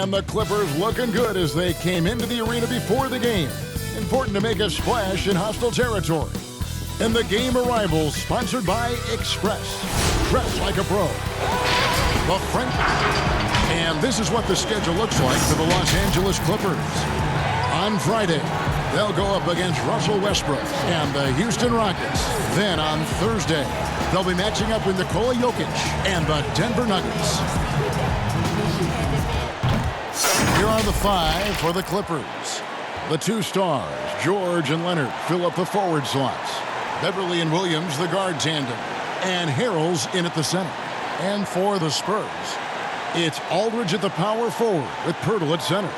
And the Clippers looking good as they came into the arena before the game. Important to make a splash in hostile territory. And the game arrivals sponsored by Express. Dress like a pro. The French. And this is what the schedule looks like for the Los Angeles Clippers. On Friday, they'll go up against Russell Westbrook and the Houston Rockets. Then on Thursday, they'll be matching up with Nikola Jokic and the Denver Nuggets. Here are the five for the Clippers. The two stars, George and Leonard, fill up the forward slots. Beverly and Williams, the guard tandem. And Harrell's in at the center. And for the Spurs, it's Aldridge at the power forward with Pirtle at center.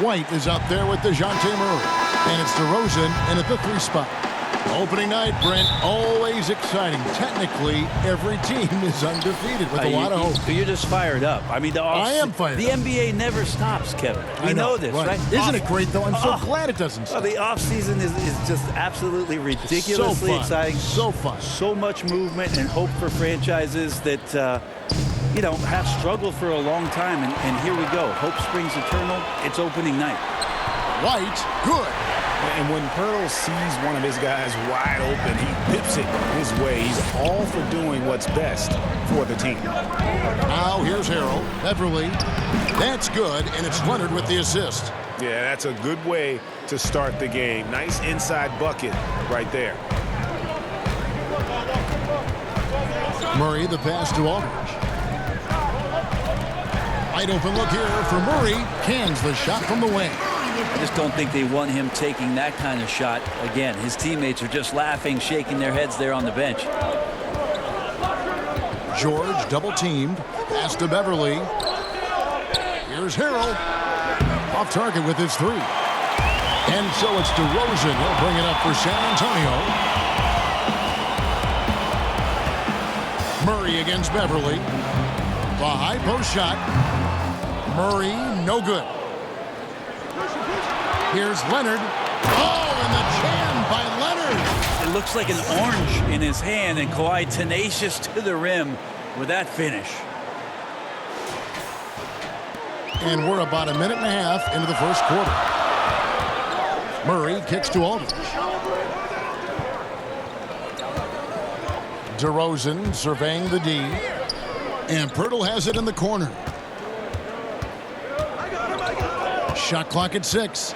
White is out there with DeJounte Murray. And it's DeRozan in at the 3 spot. Opening night, Brent, always exciting. Technically, every team is undefeated with a lot of hope. You're just fired up. I mean, I am fired The up. NBA never stops, Kevin. We know this, right? Isn't it great, though? I'm so glad it doesn't stop. The offseason is just absolutely ridiculously exciting. So fun. So much movement and hope for franchises that, have struggled for a long time. And here we go. Hope springs eternal. It's opening night. White, good. And when Pirtle sees one of his guys wide open, he pips it his way. He's all for doing what's best for the team. Now here's Harrell. Beverly. That's good, and it's Leonard with the assist. Yeah, that's a good way to start the game. Nice inside bucket right there. Murray, the pass to Aldridge. Wide open look here for Murray. Cans the shot from the wing. I just don't think they want him taking that kind of shot again. His teammates are just laughing, shaking their heads there on the bench. George double teamed. Pass to Beverly. Here's Harrell. Off target with his 3. And so it's DeRozan. He'll bring it up for San Antonio. Murray against Beverly. The high post shot. Murray, no good. Here's Leonard. Oh, and the jam by Leonard. It looks like an orange in his hand, and Kawhi tenacious to the rim with that finish. And we're about a minute and a half into the first quarter. Murray kicks to Aldridge. DeRozan surveying the D. And Pirtle has it in the corner. Shot clock at 6.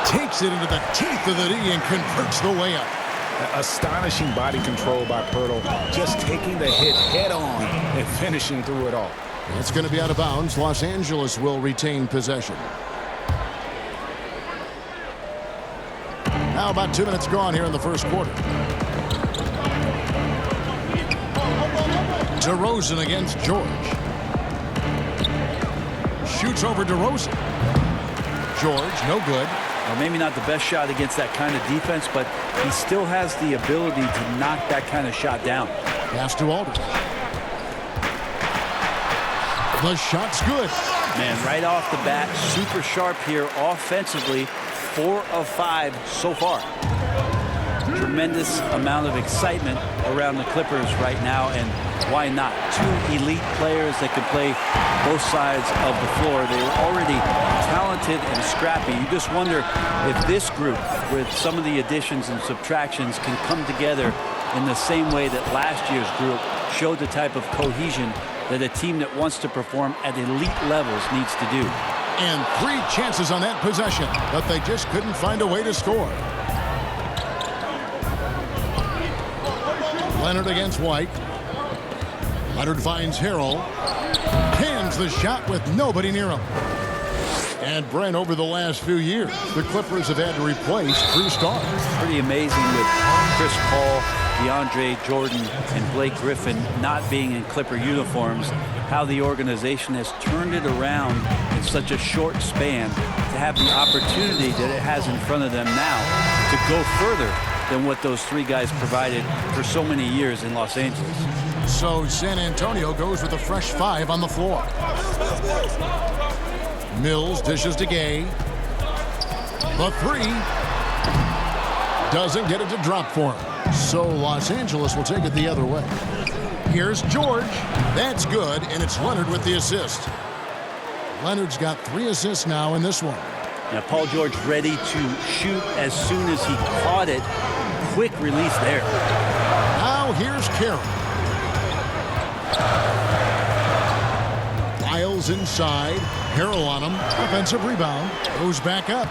Takes it into the teeth of the D and converts the way up. Astonishing body control by Pirtle. Just taking the hit head on and finishing through it all. It's going to be out of bounds. Los Angeles will retain possession. Now about 2 minutes gone here in the first quarter. DeRozan against George. Shoots over DeRozan. George, no good. Well, maybe not the best shot against that kind of defense, but he still has the ability to knock that kind of shot down. Pass to Aldridge. The shot's good. Man, right off the bat, super sharp here offensively. 4 of 5 so far. Tremendous amount of excitement around the Clippers right now, and why not? 2 elite players that can play both sides of the floor. They were already talented and scrappy. You just wonder if this group, with some of the additions and subtractions, can come together in the same way that last year's group showed the type of cohesion that a team that wants to perform at elite levels needs to do. And 3 chances on that possession, but they just couldn't find a way to score. Leonard against White. Leonard finds Harrell. Hands the shot with nobody near him. And Brent, over the last few years, the Clippers have had to replace 3 stars. Pretty amazing with Chris Paul, DeAndre Jordan, and Blake Griffin not being in Clipper uniforms, how the organization has turned it around in such a short span to have the opportunity that it has in front of them now to go further than what those 3 guys provided for so many years in Los Angeles. So San Antonio goes with a fresh 5 on the floor. Mills dishes to Gay. The 3 doesn't get it to drop for him. So Los Angeles will take it the other way. Here's George. That's good, and it's Leonard with the assist. Leonard's got 3 assists now in this one. Now Paul George ready to shoot as soon as he caught it. Quick release there. Now here's Carroll. Lyles inside. Harrell on him. Offensive rebound. Goes back up.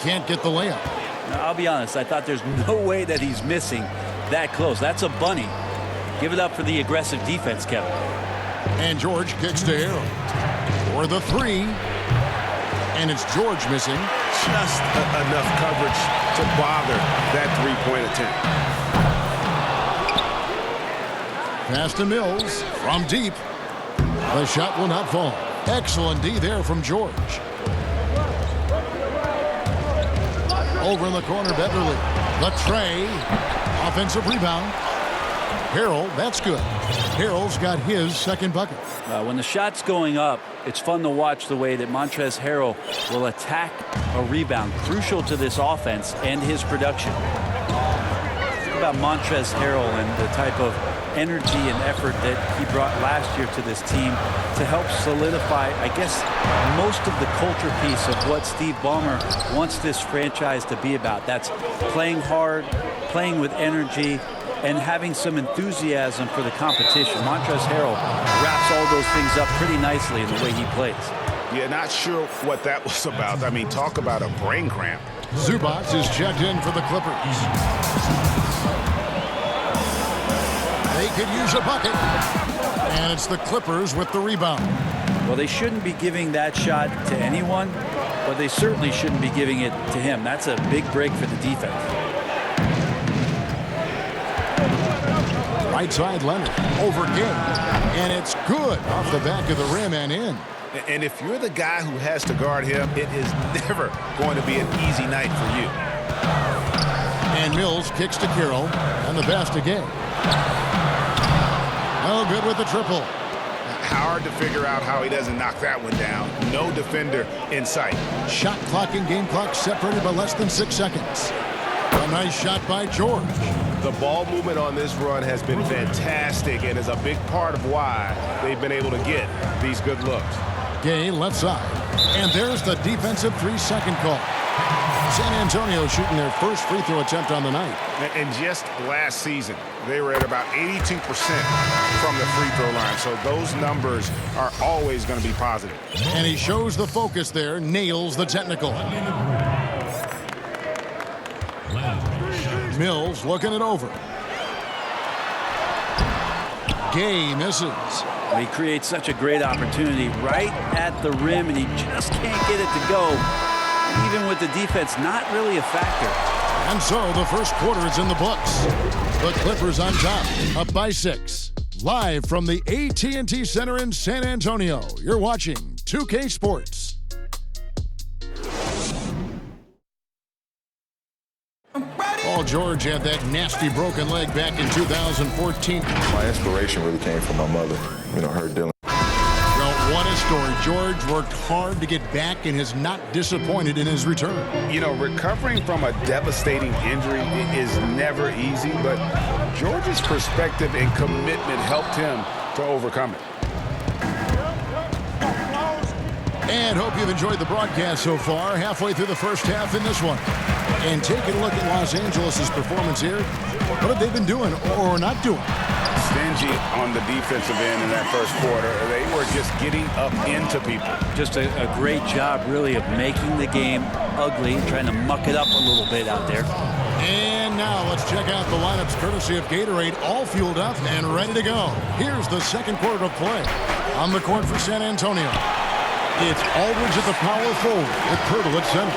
Can't get the layup. Now, I'll be honest. I thought there's no way that he's missing that close. That's a bunny. Give it up for the aggressive defense, Kevin. And George kicks to Harrell for the 3. And it's George missing. Just enough coverage to bother that three-point attempt. Pass to Mills from deep. The shot will not fall. Excellent D there from George. Over in the corner, Beverly. The tray. Offensive rebound. Harrell, that's good. Harrell's got his second bucket. When the shot's going up, it's fun to watch the way that Montrezl Harrell will attack a rebound. Crucial to this offense and his production. Think about Montrezl Harrell and the type of energy and effort that he brought last year to this team to help solidify, I guess, most of the culture piece of what Steve Ballmer wants this franchise to be about. That's playing hard, playing with energy, and having some enthusiasm for the competition. Montrezl Harrell wraps all those things up pretty nicely in the way he plays. Yeah, not sure what that was about. I mean, talk about a brain cramp. Zubac is checked in for the Clippers. They could use a bucket. And it's the Clippers with the rebound. Well, they shouldn't be giving that shot to anyone, but they certainly shouldn't be giving it to him. That's a big break for the defense. Right side, Leonard. Over Gay. And it's good off the back of the rim and in. And if you're the guy who has to guard him, it is never going to be an easy night for you. And Mills kicks to Carroll. And the pass to Gay. Oh, good with the triple. Hard to figure out how he doesn't knock that one down. No defender in sight. Shot clock and game clock separated by less than 6 seconds. A nice shot by George. The ball movement on this run has been fantastic and is a big part of why they've been able to get these good looks. Gay left side. And there's the defensive 3-second call. San Antonio shooting their first free throw attempt on the night. And just last season, they were at about 82% from the free throw line. So those numbers are always going to be positive. And he shows the focus there, nails the technical. Mills looking it over. Gay misses. He creates such a great opportunity right at the rim, and he just can't get it to go. And even with the defense, not really a factor. And so the first quarter is in the books. The Clippers on top, up by 6. Live from the AT&T Center in San Antonio, you're watching 2K Sports. Paul George had that nasty broken leg back in 2014. My inspiration really came from my mother, her dealing. Well, what a story. George worked hard to get back and is not disappointed in his return. Recovering from a devastating injury is never easy, but George's perspective and commitment helped him to overcome it. And hope you've enjoyed the broadcast so far. Halfway through the first half in this one. And taking a look at Los Angeles' performance here. What have they been doing or not doing? Stingy on the defensive end in that first quarter. They were just getting up into people. Just a great job, really, of making the game ugly, trying to muck it up a little bit out there. And now let's check out the lineups courtesy of Gatorade, all fueled up and ready to go. Here's the second quarter of play. On the court for San Antonio. It's Aldridge at the power forward with Pirtle at center.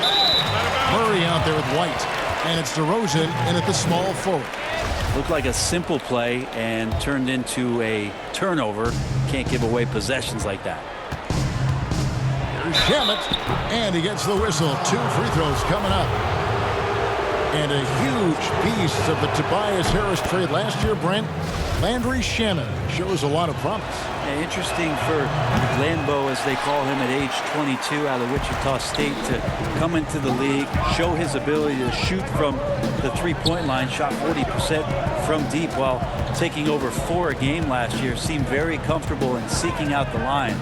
Murray out there with White. And it's DeRozan in at the small forward. Looked like a simple play and turned into a turnover. Can't give away possessions like that. Here's Shamet. And he gets the whistle. 2 free throws coming up. And a huge piece of the Tobias Harris trade last year, Brent. Landry Shamet shows a lot of promise. Yeah, interesting for Lambeau, as they call him, at age 22 out of Wichita State, to come into the league, show his ability to shoot from the three-point line, shot 40% from deep while taking over 4 a game last year, seemed very comfortable in seeking out the line.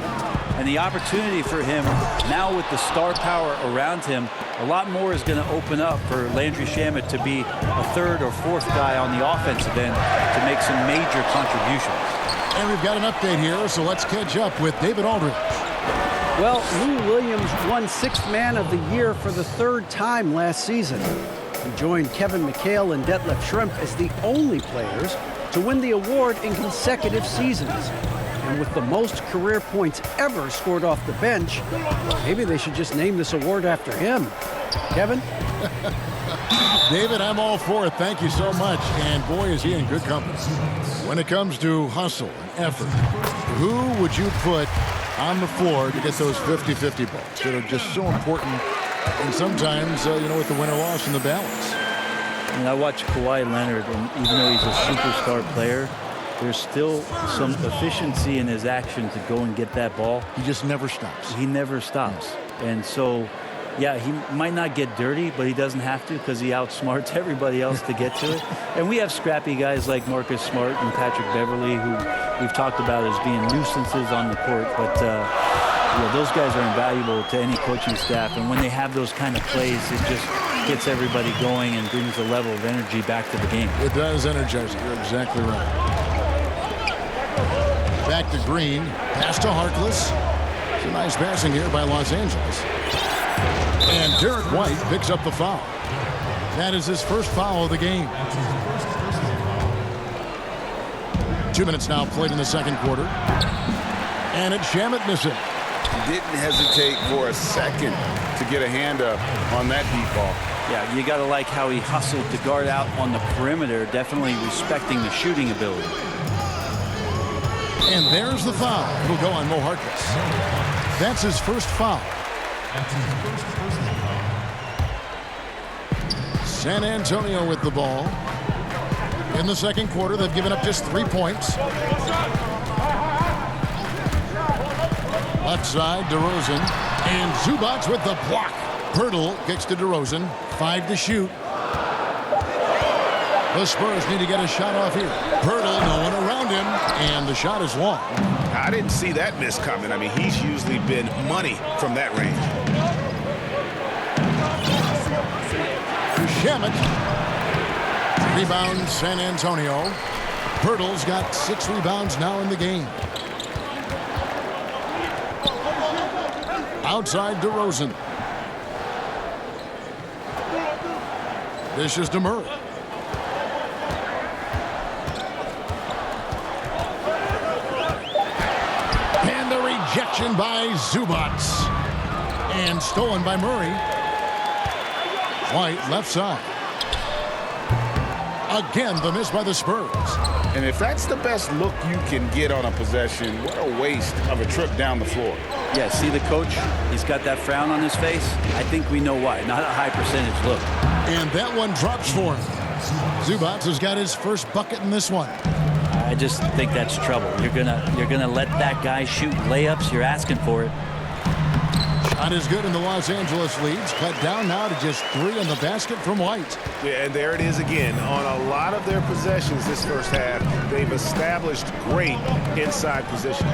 And the opportunity for him now with the star power around him, a lot more is going to open up for Landry Shamet to be a third or fourth guy on the offensive end to make some major contributions. And we've got an update here, so let's catch up with David Aldridge. Well, Lou Williams won Sixth Man of the Year for the third time last season. He joined Kevin McHale and Detlef Schrempf as the only players to win the award in consecutive seasons. And with the most career points ever scored off the bench, maybe they should just name this award after him. Kevin? David, I'm all for it. Thank you so much. And boy, is he in good company. When it comes to hustle and effort, who would you put on the floor to get those 50-50 balls that are just so important? And sometimes, with the winner-loss in the balance. And I watch Kawhi Leonard, and even though he's a superstar player, there's still some efficiency in his action to go and get that ball. He just never stops. He never stops. And so, yeah, he might not get dirty, but he doesn't have to because he outsmarts everybody else to get to it. And we have scrappy guys like Marcus Smart and Patrick Beverley who we've talked about as being nuisances on the court. But those guys are invaluable to any coaching staff. And when they have those kind of plays, it just gets everybody going and brings a level of energy back to the game. It does energize it. You're exactly right. Back to Green. Pass to Harkless. It's a nice passing here by Los Angeles. And Derek White picks up the foul. That is his first foul of the game. 2 minutes now played in the second quarter. And it's Shamet missing. Didn't hesitate for a second to get a hand up on that deep ball. Yeah, you got to like how he hustled to guard out on the perimeter, definitely respecting the shooting ability. And there's the foul. It'll go on Mo Harkless. That's his first foul. San Antonio with the ball. In the second quarter, they've given up just 3 points. Left side, DeRozan. And Zubac with the block. Pirtle kicks to DeRozan. 5 to shoot. The Spurs need to get a shot off here. Pirtle, no one around him. And the shot is long. I didn't see that miss coming. I mean, he's usually been money from that range. Shamet. Rebound, San Antonio. Pirtle's got 6 rebounds now in the game. Outside DeRozan. This is DeMurray. And the rejection by Zubac. And stolen by Murray. White left side. Again, the miss by the Spurs. And if that's the best look you can get on a possession, what a waste of a trip down the floor. Yeah, see the coach? He's got that frown on his face. I think we know why. Not a high percentage look. And that one drops for him. Zubac has got his first bucket in this one. I just think that's trouble. You're gonna let that guy shoot layups. You're asking for it. Shot is good, and the Los Angeles leads cut down now to just 3 in the basket from White. Yeah, and there it is again. On a lot of their possessions this first half, they've established great inside position.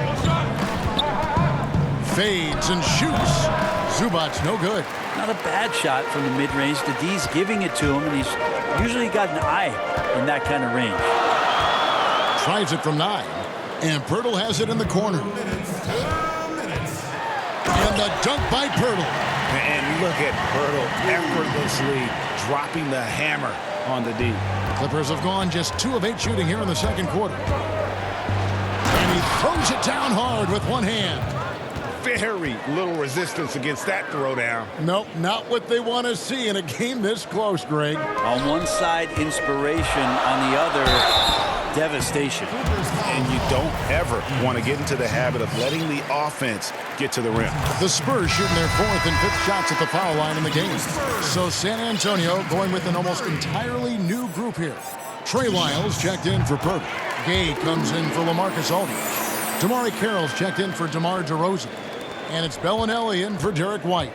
Fades and shoots. Zubac no good. Not a bad shot from the mid-range. The D's giving it to him, and he's usually got an eye in that kind of range. Tries it from 9. And Pirtle has it in the corner. And the dunk by Pirtle. And look at Pirtle effortlessly dropping the hammer on the D. Clippers have gone just 2 of 8 shooting here in the second quarter. And he throws it down hard with one hand. Very little resistance against that throwdown. Nope, not what they want to see in a game this close, Greg. On one side, inspiration. On the other, devastation. And you don't ever want to get into the habit of letting the offense get to the rim. The Spurs shooting their 4th and 5th shots at the foul line in the game. So San Antonio going with an almost entirely new group here. Trey Lyles checked in for Pirtle. Gay comes in for LaMarcus Aldridge. Damari Carroll's checked in for DeMar DeRozan. And it's Bellinelli in for Derek White.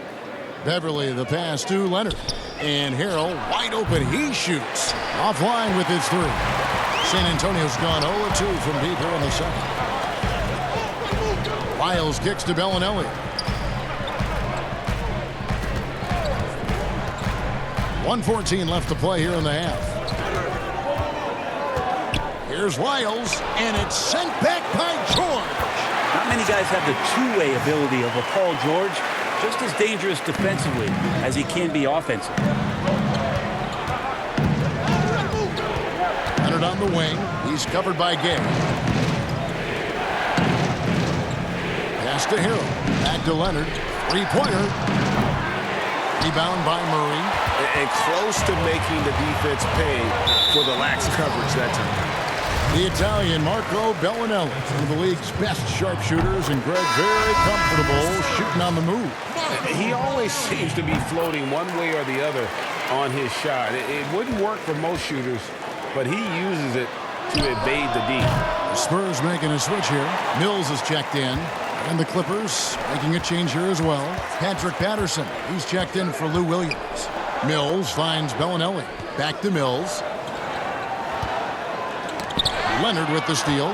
Beverley the pass to Leonard. And Harrell wide open. He shoots. Offline with his 3. San Antonio's gone 0-2 from deep here in the second. Wiles kicks to Bellinelli. .114 left to play here in the half. Here's Wiles, and it's sent back by George. Not many guys have the two-way ability of a Paul George. Just as dangerous defensively as he can be offensively. Leonard on the wing. He's covered by Gay. Pass to Harrell. Back to Leonard. Three-pointer. Rebound by Murray. And close to making the defense pay for the lax coverage that time. The Italian Marco Bellinelli, one of the league's best sharpshooters, and Greg very comfortable shooting on the move. He always seems to be floating one way or the other on his shot. It wouldn't work for most shooters, but he uses it to evade the D. The Spurs making a switch here. Mills is checked in, and the Clippers making a change here as well. Patrick Patterson, he's checked in for Lou Williams. Mills finds Bellinelli. Back to Mills. Leonard with the steal.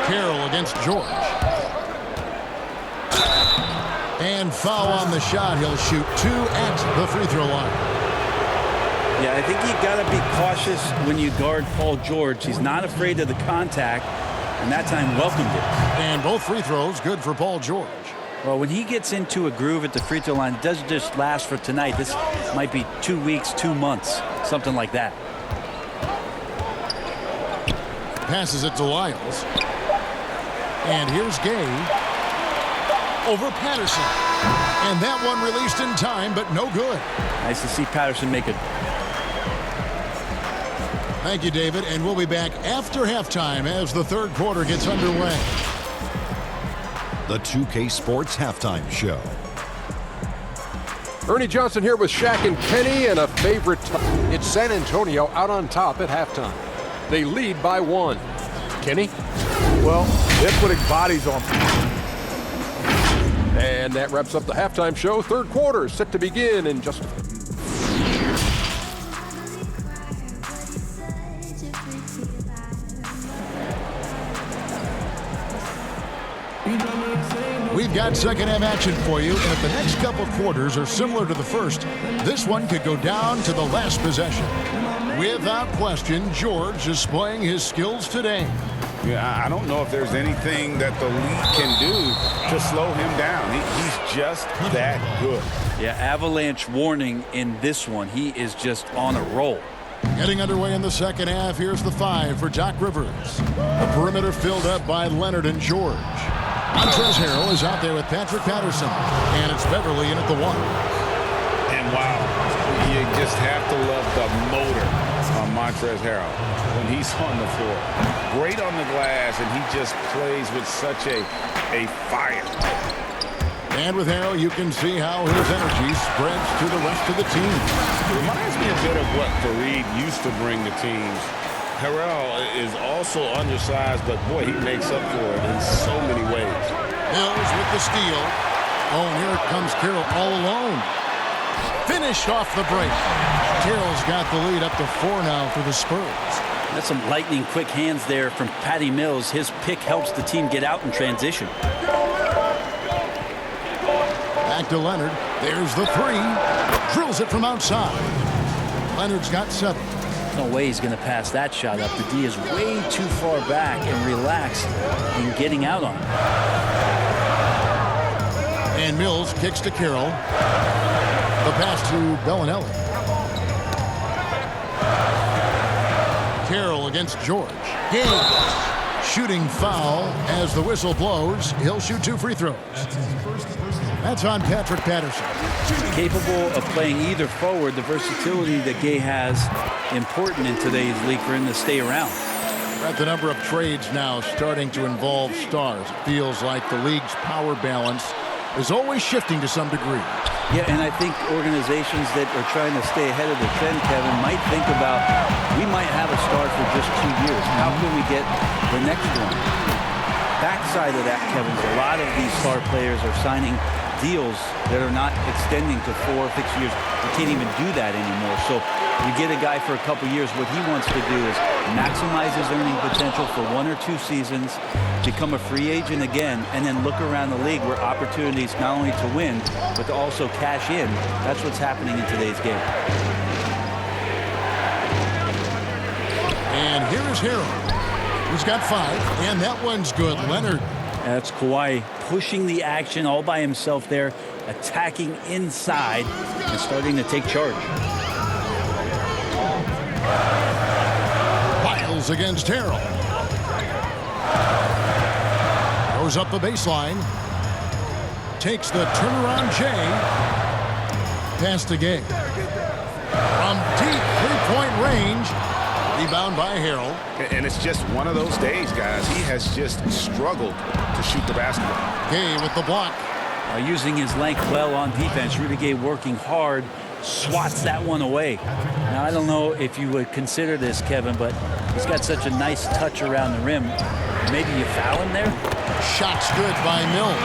Carroll against George. And foul on the shot. He'll shoot 2 at the free throw line. Yeah, I think you got to be cautious when you guard Paul George. He's not afraid of the contact, and that time welcomed it. And both free throws good for Paul George. Well, when he gets into a groove at the free throw line, it doesn't just last for tonight. This might be 2 weeks, 2 months, something like that. Passes it to Wiles. And here's Gay over Patterson. And that one released in time, but no good. Nice to see Patterson make it. Thank you, David. And we'll be back after halftime as the third quarter gets underway. The 2K Sports Halftime Show. Ernie Johnson here with Shaq and Kenny, and a favorite. It's San Antonio out on top at halftime. They lead by 1. Kenny? Well, they're putting bodies on. And that wraps up the halftime show. Third quarter set to begin in just a few. We've got second half action for you, and if the next couple quarters are similar to the first, this one could go down to the last possession. Without question, George is displaying his skills today. Yeah, I don't know if there's anything that the league can do to slow him down. He's just that good. Yeah, avalanche warning in this one. He is just on a roll. Getting underway in the second half, here's the 5 for Doc Rivers. The perimeter filled up by Leonard and George. Montrezl Harrell is out there with Patrick Patterson, and it's Beverly in at the 1. And wow, you just have to love the motor on Montrezl Harrell when he's on the floor. Great on the glass, and he just plays with such a fire. And with Harrell, you can see how his energy spreads to the rest of the team. It reminds me a bit of what Fareed used to bring the teams. Harrell is also undersized, but boy, he makes up for it in so many ways. Mills with the steal. Oh, and here comes Carroll all alone. Finished off the break. Carroll's got the lead up to 4 now for the Spurs. That's some lightning quick hands there from Patty Mills. His pick helps the team get out in transition. Back to Leonard. There's the 3. Drills it from outside. Leonard's got 7. No way he's going to pass that shot up. The D is way too far back and relaxed in getting out on it. And Mills kicks to Carroll. The pass to Bellinelli. Carroll against George. Game. Shooting foul as the whistle blows. He'll shoot 2 free throws. That's on Patrick Patterson. Capable of playing either forward, the versatility that Gay has, important in today's league for him to stay around. We're at the number of trades now starting to involve stars. It feels like the league's power balance is always shifting to some degree. Yeah, and I think organizations that are trying to stay ahead of the trend, Kevin, might think about, we might have a star for just 2 years. How can we get the next one? Backside of that, Kevin, a lot of these star players are signing deals that are not extending to 4 or 6 years. You can't even do that anymore. So you get a guy for a couple years. What he wants to do is maximize his earning potential for 1 or 2 seasons, become a free agent again, and then look around the league where opportunities not only to win, but to also cash in. That's what's happening in today's game. And here's Harrell. He's got 5, and that one's good. Leonard. That's Kawhi pushing the action all by himself there, attacking inside and starting to take charge. Miles against Harrell. Goes up the baseline. Takes the turnaround J. Pass to Gay. From deep three-point range. Rebound by Harrell. And it's just one of those days, guys. He has just struggled to shoot the basketball. Gay with the block. Using his length well on defense, Rudy Gay working hard, swats that one away. Now, I don't know if you would consider this, Kevin, but he's got such a nice touch around the rim. Maybe you foul him there? Shot's good by Mills.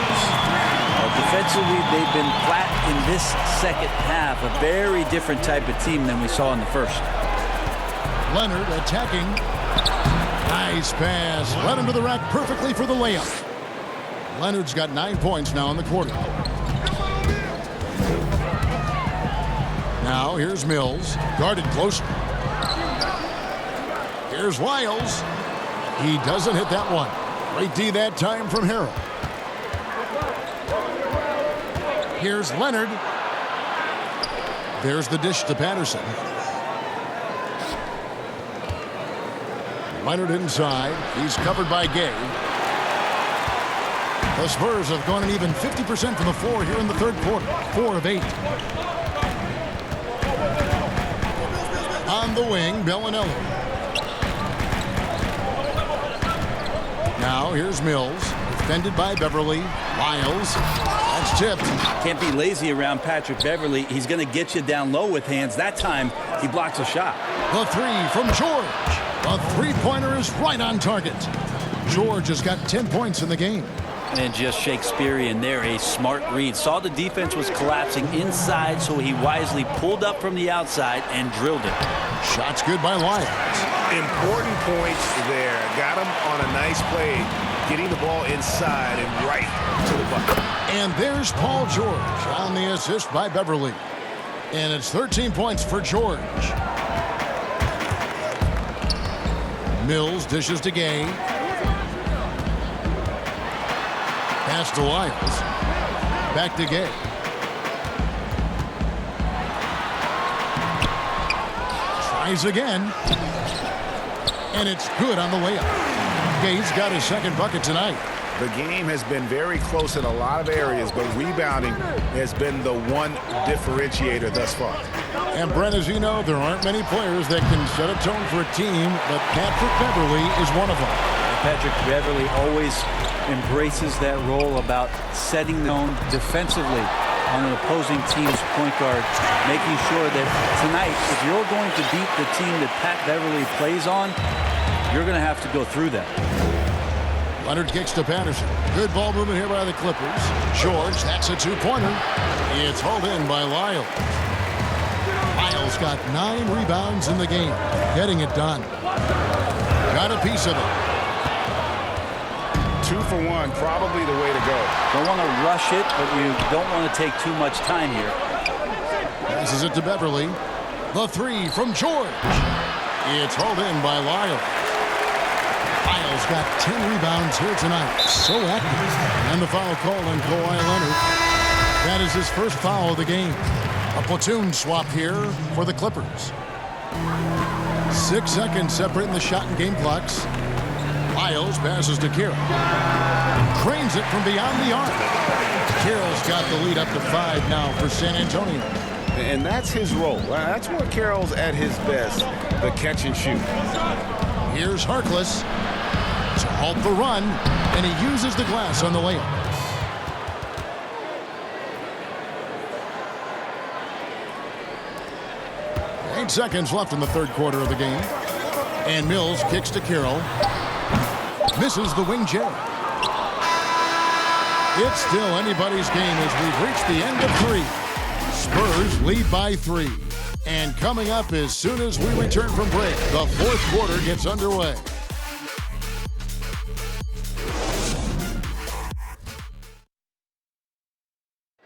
Defensively, they've been flat in this second half. A very different type of team than we saw in the first. Leonard attacking. Nice pass. Led him to the rack perfectly for the layup. Leonard's got 9 points now in the quarter. Now here's Mills. Guarded closely. Here's Wiles. He doesn't hit that one. Great D that time from Harrell. Here's Leonard. There's the dish to Patterson. Leonard inside. He's covered by Gay. The Spurs have gone an even 50% from the floor here in the third quarter. 4 of 8. On the wing, Bellinelli. Now here's Mills. Defended by Beverly. Miles. That's tipped. Can't be lazy around Patrick Beverly. He's going to get you down low with hands. That time, he blocks a shot. The 3 from George. The three-pointer is right on target. George has got 10 points in the game. And just Shakespearean there, a smart read. Saw the defense was collapsing inside, so he wisely pulled up from the outside and drilled it. Shot's good by Lyons. Important points there. Got him on a nice play, getting the ball inside and right to the bucket. And there's Paul George on the assist by Beverly. And it's 13 points for George. Mills dishes to Gay. Pass to Lyles. Back to Gay. Tries again. And it's good on the layup. Gay's got his second bucket tonight. The game has been very close in a lot of areas, but rebounding has been the one differentiator thus far. And Brent, as you know, there aren't many players that can set a tone for a team, but Patrick Beverly is one of them. Patrick Beverly always embraces that role about setting the tone defensively on an opposing team's point guard, making sure that tonight, if you're going to beat the team that Pat Beverly plays on, you're going to have to go through that. Leonard kicks to Patterson. Good ball movement here by the Clippers. George, that's a two-pointer. It's hauled in by Lyle. Lyles got 9 rebounds in the game. Getting it done. Got a piece of it. 2 for 1, probably the way to go. Don't want to rush it, but you don't want to take too much time here. Passes it to Beverly. The 3 from George. It's hauled in by Lyle. Lyles got 10 rebounds here tonight. So active. And the foul called on Kawhi Leonard. That is his first foul of the game. A platoon swap here for the Clippers. 6 seconds separating the shot and game clocks. Lyles passes to Carroll. Cranes it from beyond the arc. Carroll's got the lead up to 5 now for San Antonio. And that's his role. That's where Carroll's at his best, the catch and shoot. Here's Harkless to halt the run, and he uses the glass on the layup. Eight seconds left in the third quarter of the game. And Mills kicks to Carroll. Misses the wing jab. It's still anybody's game as we've reached the end of 3. Spurs lead by 3. And coming up as soon as we return from break, the fourth quarter gets underway.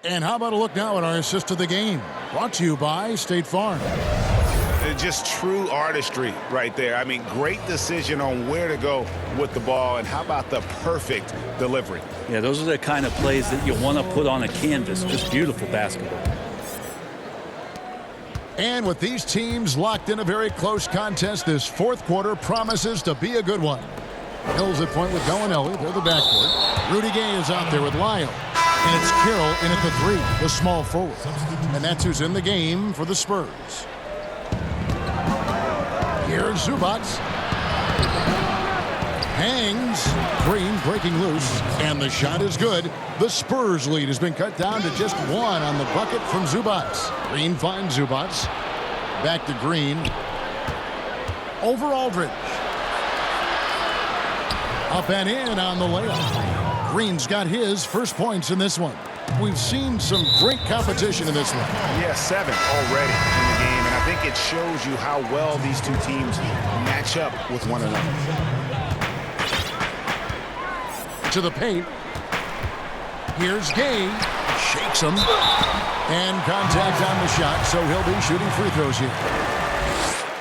And how about a look now at our assist of the game? Brought to you by State Farm. Just true artistry right there. I mean, great decision on where to go with the ball, and how about the perfect delivery? Yeah, those are the kind of plays that you want to put on a canvas. Just beautiful basketball. And with these teams locked in a very close contest, this fourth quarter promises to be a good one. Hills at point with Bellinelli. They're the backcourt. Rudy Gay is out there with Lyle. And it's Carroll in at the three, the small forward. And that's who's in the game for the Spurs. Here's Zubac. Hangs. Green breaking loose. And the shot is good. The Spurs lead has been cut down to just one on the bucket from Zubac. Green finds Zubac. Back to Green. Over Aldridge. Up and in on the layup. Green's got his first points in this one. We've seen some great competition in this one. Yeah, 7 already in the game, and I think it shows you how well these two teams match up with one another. To the paint. Here's Gay. Shakes him. And contact on the shot, so he'll be shooting free throws here.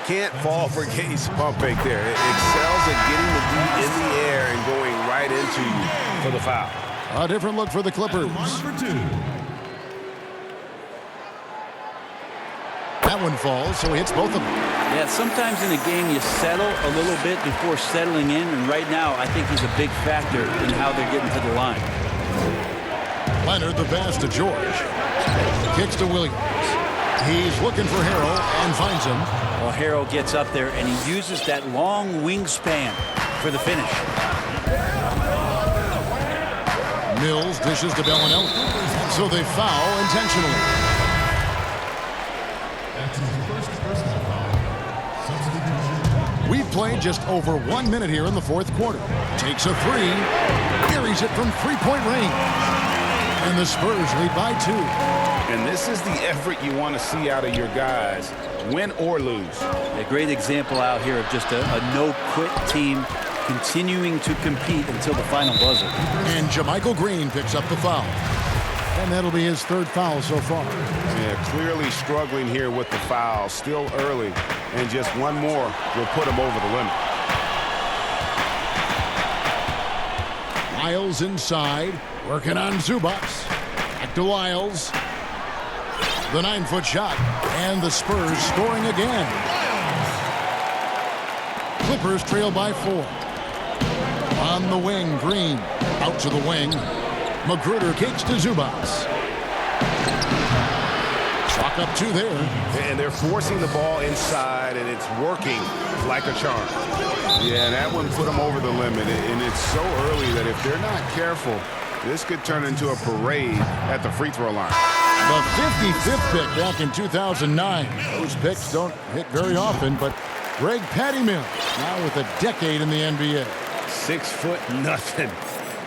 Can't fall for Gay's pump fake there. It excels at getting the D in the air and going right into you for the foul. A different look for the Clippers. That one falls, so he hits both of them. Yeah, sometimes in a game you settle a little bit before settling in, and right now I think he's a big factor in how they're getting to the line. Leonard, the pass to George. Kicks to Williams. He's looking for Harrell and finds him. Well, Harrell gets up there and he uses that long wingspan for the finish. Mills dishes to Bellinelli. So they foul intentionally. We've played just over 1 minute here in the fourth quarter. Takes a three. Carries it from three-point range. And the Spurs lead by 2. And this is the effort you want to see out of your guys, win or lose. A great example out here of just a no-quit team continuing to compete until the final buzzer. And JaMychal Green picks up the foul. And that'll be his third foul so far. Yeah, clearly struggling here with the foul, still early, and just one more will put him over the limit. Lyles inside, working on Zubac. Back to Lyles. The 9-foot shot, and the Spurs scoring again. Clippers trail by 4. On the wing, Green. Out to the wing. Magruder kicks to Zubac. Chalk up 2 there. And they're forcing the ball inside, and it's working like a charm. Yeah, that one put them over the limit, and it's so early that if they're not careful, this could turn into a parade at the free throw line. The 55th pick back in 2009. Those picks don't hit very often, but Greg Patty Mills, now with a decade in the NBA. 6'0",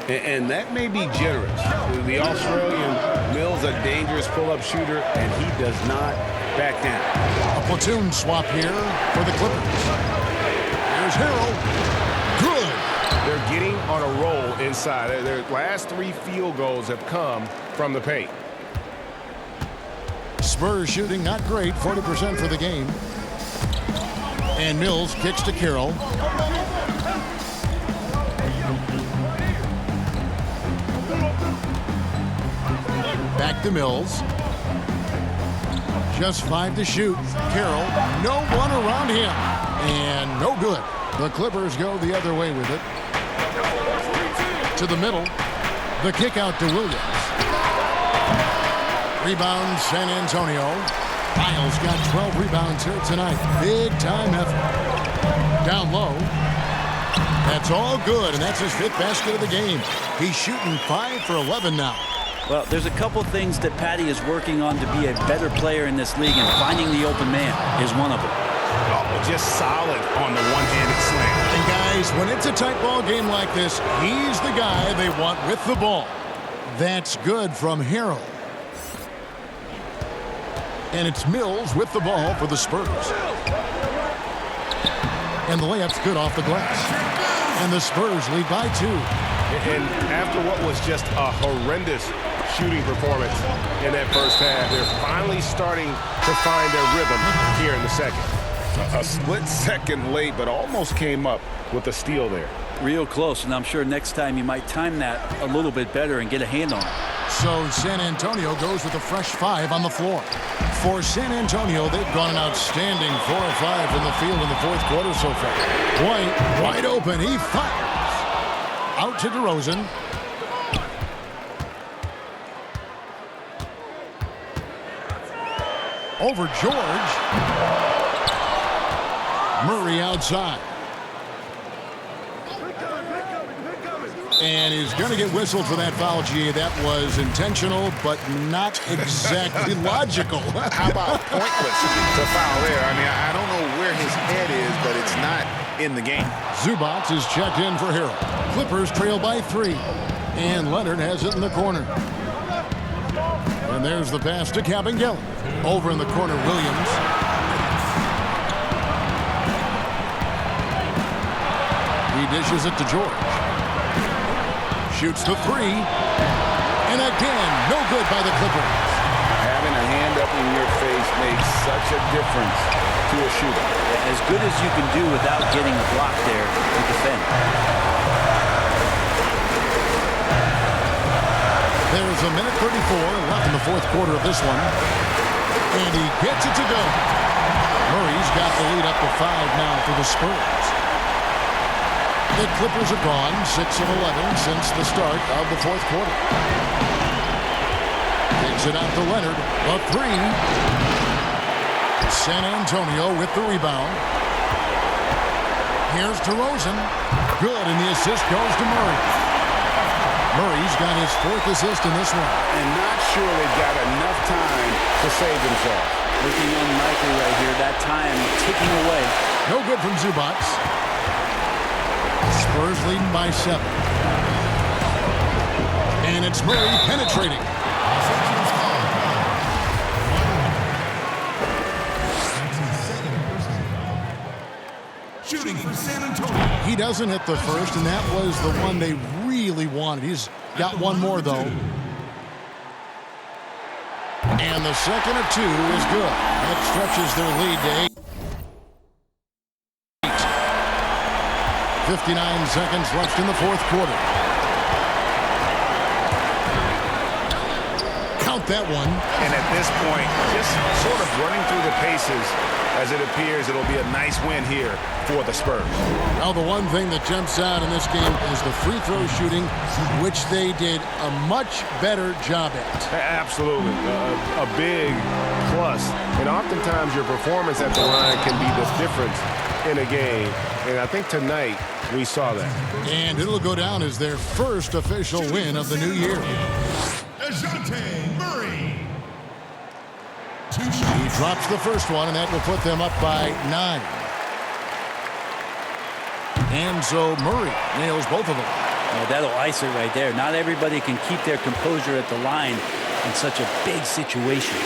and that may be generous. The Australian Mills, a dangerous pull-up shooter, and he does not back down. A platoon swap here for the Clippers. Here's Harrell. Good. They're getting on a roll inside. Their last 3 field goals have come from the paint. Spurs shooting not great, 40% for the game. And Mills kicks to Carroll. Back to Mills. Just 5 to shoot. Carroll, no one around him. And no good. The Clippers go the other way with it. To the middle. The kick out to Williams. Rebound, San Antonio. Lyles got 12 rebounds here tonight. Big time effort. Down low. That's all good, and that's his 5th basket of the game. He's shooting 5 for 11 now. Well, there's a couple things that Patty is working on to be a better player in this league, and finding the open man is one of them. Oh, just solid on the one-handed slam. And guys, when it's a tight ball game like this, he's the guy they want with the ball. That's good from Harrell. And it's Mills with the ball for the Spurs. And the layup's good off the glass. And the Spurs lead by 2. And after what was just a horrendous shooting performance in that first half, they're finally starting to find their rhythm here in the second. A split second late, but almost came up with a steal there. Real close, and I'm sure next time you might time that a little bit better and get a hand on it. So San Antonio goes with a fresh 5 on the floor. For San Antonio, they've gone an outstanding 4 of 5 from the field in the fourth quarter so far. White, wide open, he fires. Out to DeRozan. Over George. Murray outside. And he's going to get whistled for that foul, G. That was intentional, but not exactly logical. How about pointless to foul there? I mean, I don't know where his head is, but it's not in the game. Zubac is checked in for Harrell. Clippers trail by 3. And Leonard has it in the corner. And there's the pass to Kabengele. Over in the corner, Williams. He dishes it to George. Shoots the 3. And again, no good by the Clippers. Having a hand up in your face makes such a difference to a shooter. As good as you can do without getting a block there to defend. There's a minute 34 left in the fourth quarter of this one. And he gets it to go. Murray's got the lead up to 5 now for the Spurs. The Clippers have gone 6 of 11 since the start of the fourth quarter. Takes it out to Leonard. A 3. San Antonio with the rebound. Here's DeRozan. Good, and the assist goes to Murray. Murray's got his 4th assist in this one. And not sure they've got enough time to save themselves. Looking unlikely right here. That time ticking away. No good from Zubac. Spurs leading by 7. And it's Murray penetrating. Shooting for San Antonio. He doesn't hit the first, and that was the one they really wanted. He's got one more, though. And the second of 2 is good. That stretches their lead to 8. 59 seconds left in the fourth quarter. Count that one. And at this point, just sort of running through the paces, as it appears it'll be a nice win here for the Spurs. Now, the one thing that jumps out in this game is the free throw shooting, which they did a much better job at. Absolutely. A big plus. And oftentimes your performance at the line can be the difference in a game. And I think tonight we saw that. And it'll go down as their first official win of the new year. Murray. He drops the first one, and that will put them up by 9. And so Murray nails both of them. Yeah, that'll ice it right there. Not everybody can keep their composure at the line in such a big situation.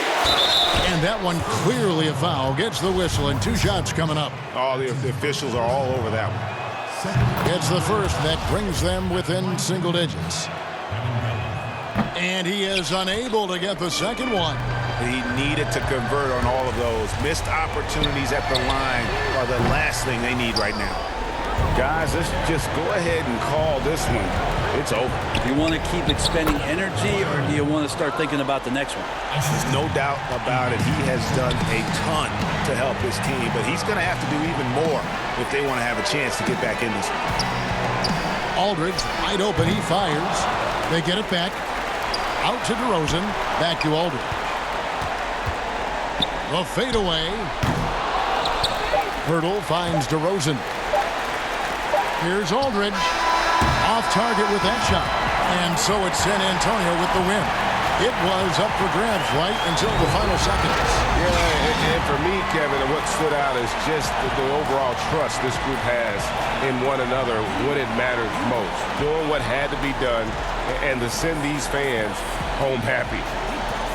And that one clearly a foul. Gets the whistle, and 2 shots coming up. Oh, the officials are all over that one. Gets the first. That brings them within single digits. And he is unable to get the second one. He needed to convert on all of those. Missed opportunities at the line are the last thing they need right now. Guys, let's just go ahead and call this one. It's over. Do you want to keep expending energy, or do you want to start thinking about the next one? No doubt about it. He has done a ton to help his team, but he's going to have to do even more if they want to have a chance to get back in this one. Aldridge, wide open, he fires. They get it back. Out to DeRozan. Back to Aldridge. The fadeaway. Hurdle finds DeRozan. Here's Aldridge. Off target with that shot. And so it's San Antonio with the win. It was up for grabs right until the final seconds. Yeah, and for me, Kevin, what stood out is just the overall trust this group has in one another when it matters most. Doing what had to be done and to send these fans home happy.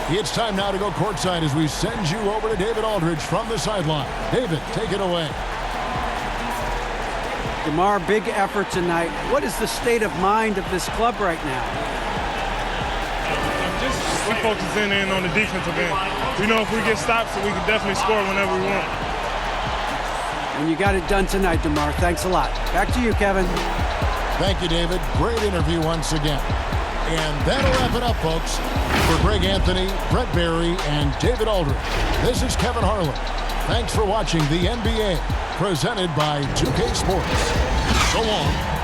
It's time now to go courtside as we send you over to David Aldridge from the sideline. David, take it away. DeMar, big effort tonight. What is the state of mind of this club right now? Just we're focusing in on the defensive end. We know if we get stops, we can definitely score whenever we want. And you got it done tonight, DeMar. Thanks a lot. Back to you, Kevin. Thank you, David. Great interview once again. And that'll wrap it up, folks. For Greg Anthony, Brett Barry, and David Aldridge, this is Kevin Harlan. Thanks for watching the NBA, presented by 2K Sports. So long.